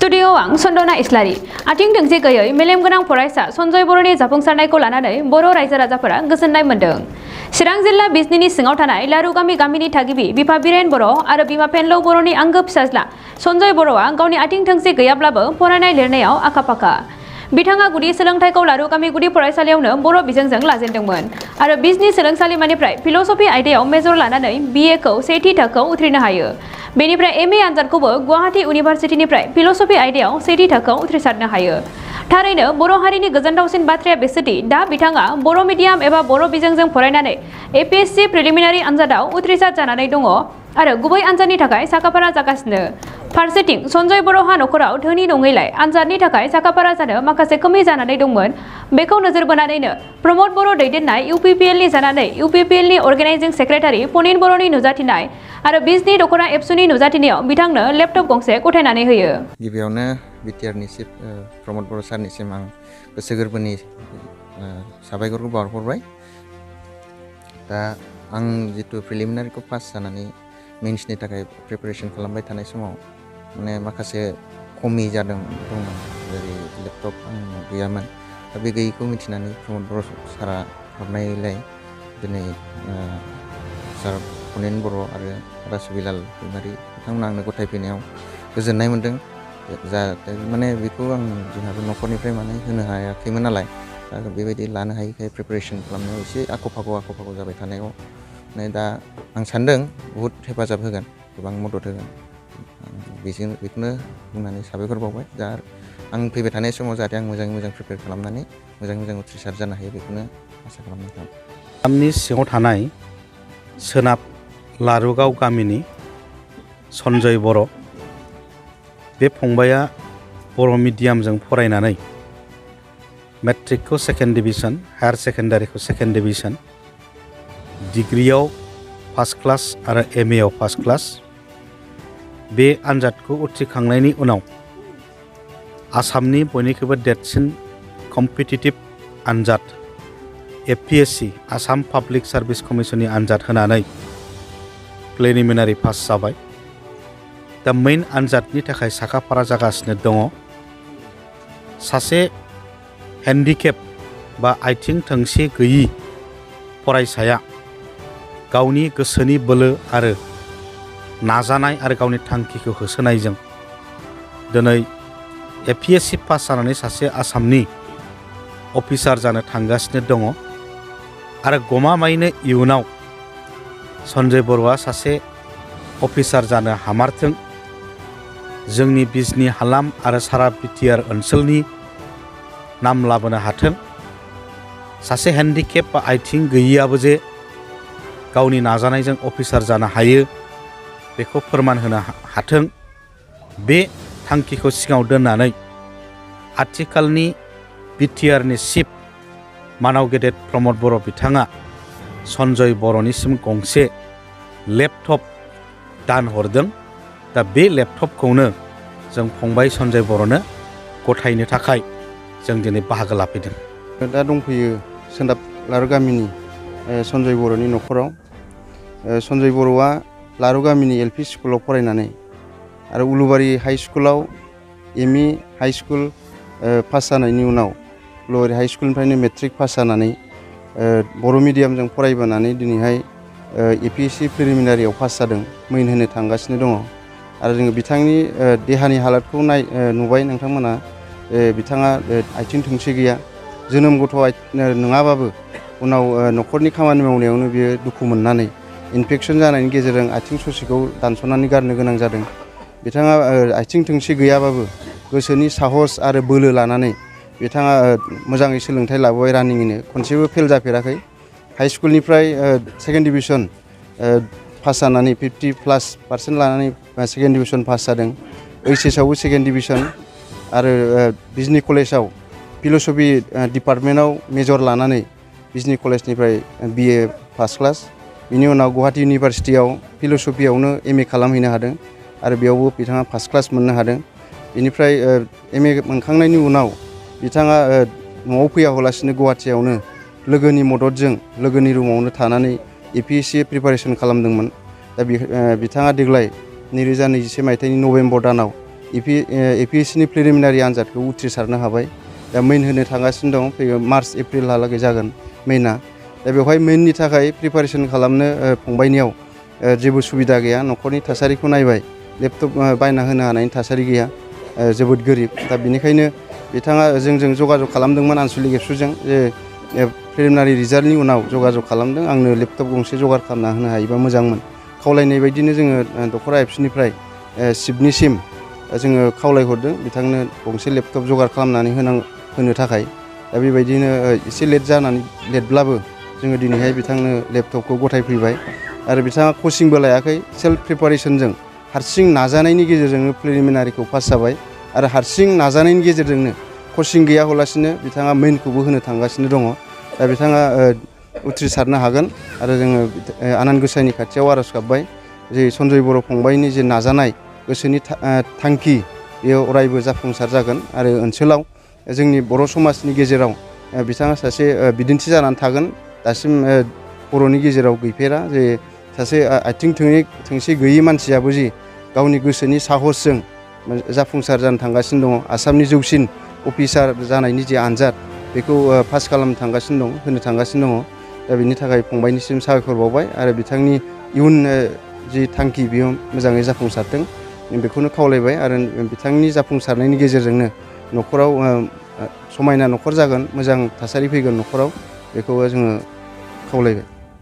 स्टुडिय'आव आं सन्दना इस्लारि आथिं दोंसे गैयै मेलेम गोनां फरायसा सन्जय बर'नि जाफुंसारनायखौ लानानै बर' रायजो राजाफोरा गोजोननाय मोन्दों। चिरां जिल्ला बिजनीनि सिङाव थानाय लारुगामि गामिनि थागिबि बिफा बिरेन बर' आरो बिमा फेनलौ बर'नि आंगो फिसाज्ला सन्जय बर'आ गावनि आथिं थोंसे गैयाब्लाबो फरायनाय लिरनायाव आखा-फाखा। बिथाङा गुदि सोलोंथाइखौ लारुगामि गुदि फरायसालियावनो बर' बिजोंजों लाजेनदोंमोन आरो बिजनी सोलोंसालिमानिफ्राय फिल'सफी आयदायाव मेजर लानानै BA खौ सेथि थाखोआव उथ्रिनो हायो। बेनिफ्राय MA आनजादखौबो गुवाहाटी इउनिभारसिटिनिफ्राय फिल'सफी आयदायाव सेथि थाखोआव उथ्रिसारनो हायो। थारैनो बर' हारिनि गोजोनथावसिन बाथ्राया बेसोदि दा बिथाङा बर' मिडियाम एबा बर' बिजोंजों फरायनानै APSC प्रिलिमिनारि आनजादाव उथ्रिसार जानानै दङ आरो गुबै आनजादनि थाखाय साखाफारा जागासिनो। फारसेथिं सन्जय बर'हा नखराव धोनि नङैलाय आनजादनि थाखाय साखाफारा जानो माखासे खमै जानानै दंमोन। बेखौ नोजोर बोनानैनो प्रमद बर' दैदेननाय UPPLनि जानानै UPPLनि अर्गेनाइजिं सेक्रेटारि पनिन बर'नि नुजाथिनाय आरो बिजनी दख'ना एबसुनि नुजाथिनायाव बिथांनो लेपटप गंसे गथायनानै होयो। गिबियावनो बिटिआरनि चिफ प्रमद बर' सारनिसिम आं गोसो गोरबोनि साबायखरखौ बावहरबाय। दा आं जितु प्रिलिमिनारिखौ पास जानानै मेइन्सनि थाखाय प्रिपारेसन खालामबाय थानाय समाव माने माखासे खमि दंमोन जेरै लेपटप गैयामोन। दा बे गैयैखौ मिथिनानै प्रमद बर' सारा हरनायलाय दिनै सार पनिन बर' आरो रासबिलाल दैमारि बिथांमोना आंनो गथायफैनायाव गोजोननाय मोन्दों। जाहाथे माने बेखौ आं जोंहाबो न'खरनिफ्राय माने होनो हायाखैमोन नालाय दा बेबायदि लानो हायैखाय प्रिपारेसन खालामनायाव एसे आख' फाख' जाबाय थानायाव माने दा आं सान्दों बहुद हेफाजाब होगोन, गोबां मदद होगोन। बेखौनो बुंनानै साबायखर बावबाय। दा आं फैबाय थानाय समाव जाहाथे आं मोजाङै मोजां प्रिपेयार खालामनानै मोजां उथ्रिसार जानो हायो बेखौनो आसा खालामनाय थाबाय। आसामनि सिङाव थानाय सोनाब लारुगाव गामिनि सन्जय बर' बे फंबाया बर' मिडियामजों फरायनानै मेट्रिकखौ सेकेन्ड डिभिजन, हायार सेकेन्डारिखौ सेकेन्ड डिभिजन, डिग्रियाव फार्स्ट क्लास आरो MA आव फार्स्ट क्लास। बे आनजादखौ उथ्रिखांनायनि उनाव आसामनि बयनिख्रुइबो देरसिन कम्पिटिटिभ आनजाद APSC आसाम पाब्लिक सार्भिस कमिसननि आनजाद होनानै प्रिलिमिनारि पास जाबाय। दा मेइन आनजादनि थाखाय साखाफारा जागासिनो दङ। सासे हेन्डिकेप बा आथिं थोंसे गैयि फरायसाया गावनि गोसोनि बोलो आरो नाजानाय आरो गावनि थांखिखौ होसोनायजों दिनै APSC पास जानानै सासे आसामनि अफिसार जानो थांगासिनो दङ आरो गमामायैनो इयुनाव सन्जय बर'आ सासे अफिसार जानो हामारथों, जोंनि बिजनी हालाम आरो सारा बिटिआर ओनसोलनि नाम लाबोनो हाथों। सासे हेन्डिकेप बा आथिं गैयियाबो जे गावनि नाजानायजों अफिसार जानो हायो बेखौ फोरमान होनो हाथों। बे थांखिखौ सिगाङाव दोननानै आथिखालनि बिटिआरनि चिफ मानाव गेदेर प्रमद बर' बिथाङा सन्जय बर'निसिम गंसे लेपटप दान हरदों। दा बे लेपटपखौनो जों फंबाय सन्जय बर'नो गथायनो थाखाय जों दिनै बाहागो लाफैदों। दा दंफैयो सोनाब लारु गामिनि सन्जय बर'नि न'खराव। सन्जय बर'आ लारु गामिनि LP स्कुलाव फरायनानै आरो उलुबारि हाइ स्कुलाव ME हाइ स्कुल पास जानायनि उनाव उलुबारि हाइ स्कुलनिफ्रायनो मेट्रिक पास जानानै बर' मिडियामजों फरायबोनानै दिनैहाय APSC प्रिलिमिनारियाव पास जादों, मेइन होनो थांगासिनो दङ। आरो जोङो बिथांनि देहानि हालोदखौ नुबाय नोंथांमोना। बिथाङा आथिं थोंसे गैया, जोनोम गथ' नङाबाबो उनाव न'खरनि खामानि मावनायावनो बियो दुखु मोननानै इनफेकसन जानायनि गेजेरजों आथिं ससेखौ दानस'नानै गारनो गोनां जादों। बिथाङा आथिं थोंसे गैयाबाबो गोसोनि साहस आरो बोलो लानानै बिथाङा मोजाङै सोलोंथाइ लाबोबाय। रानिंयैनो खनसेबो फेल जाफेराखै। हाइ स्कुलनिफ्राय सेकेन्ड डिभिजन पास जानानै 50+% लानानै सेकेन्ड डिभिजन पास जादों। HS आवबो सेकेन्ड डिभिजन आरो बिजनी कलेजाव फिल'सफी डिपार्टमेन्टआव मेजर लानानै बिजनी कलेजनिफ्राय BA फार्स्ट क्लास। बिनि उनाव गुवाहाटी इउनिभारसिटियाव फिल'सफीयावनो MA खालामहैनो हादों आरो बेयावबो बिथाङा फार्स्ट क्लास मोननो हादों। बेनिफ्राय MA मोनखांनायनि उनाव बिथाङा न'आव फैयालासिनो गुवाहाटीयावनो लोगोनि मददजों लोगोनि रुमावनो थानानै APSC प्रिपारेसन खालामदोंमोन। दा बिथाङा देग्लाय 2021 मायथाइनि नभेम्बर दानाव APSC नि प्रिलिमिनारि आनजादखौ उथ्रिसारनो हाबाय। दा मेइन होनो थांगासिनो दं, फैगौ मार्च एप्रिलहालागै जागोन मेइना। दा बेवहाय मेइननि थाखाय प्रिपारेसन खालामनो फंबायनियाव जेबो सुबिदा गैया। न'खरनि थासारिखौ नायबाय, लेपटप बायना होनो हानायनि थासारि गैया, जोबोद गोरिब। दा बेनिखायनो बिथाङा जोंजों जगाजग खालामदोंमोन आनसलिक एबसुजों, जे प्रिलिमिनारि रिजाल्टनि उनाव जगाजग खालामदों, आंनो लेपटप गंसे जगार खालामना होनो हायोबा मोजांमोन। खावलायनाय बायदिनो जोङो दख'रा एबसुनिफ्राय सिबनिसिम जोङो खावलायहरदों बिथांनो गंसे लेपटप जगार खालामनानै होनो थाखाय। दा बेबायदिनो एसे लेटब्लाबो जोङो दिनैहाय बिथांनो लेपटपखौ गथायफैबाय। आरो बिथाङा कचिंबो लायाखै, सेल्फ प्रिपारेसनजों हारसिं नाजानायनि गेजेरजोंनो प्रिलिमिनारिखौ पास जाबाय। आरो हारसिं नाजानायनि गेजेरजोंनो कचिं गैयालासिनो बिथाङा मेइनखौबो होनो थांगासिनो दङ। दा बिथाङा उथ्रिसारनो हागोन। आरो जोङो आनान गसाइनि खाथियाव आर'ज गाबबाय जे सन्जय बर' फंबायनि जे नाजानाय, गोसोनि थांखि, बेयो अरायबो जाफुंसार जागोन। आरो ओनसोलाव जोंनि बर' समाजनि गेजेराव बिथाङा सासे बिदिन्थि जानानै थागोन। दासिम बर'नि गेजेराव गैफेरा जे सासे आथिं थोंसे गैयै मानसियाबो जि गावनि गोसोनि साहसजों जाफुंसार जानो थांगासिनो दङ। आसामनि जौसिन अफिसार जानायनि जे आनजाद, बेखौ पास खालामनो थांगासिनो दं, होनो थांगासिनो दङ। दा बिनि थाखाय फंबायनिसिम साबायखर बावबाय। आरो बिथांनि इयुन जि थांखि, बेयो मोजाङै जाफुंसारथों, बेखौनो खावलायबाय। आरो बिथांनि जाफुंसारनायनि गेजेरजोंनो न'खराव समायना न'खर जागोन, मोजां थासारि फैगोन न'खराव, बेखौ जोङो खावलायबाय।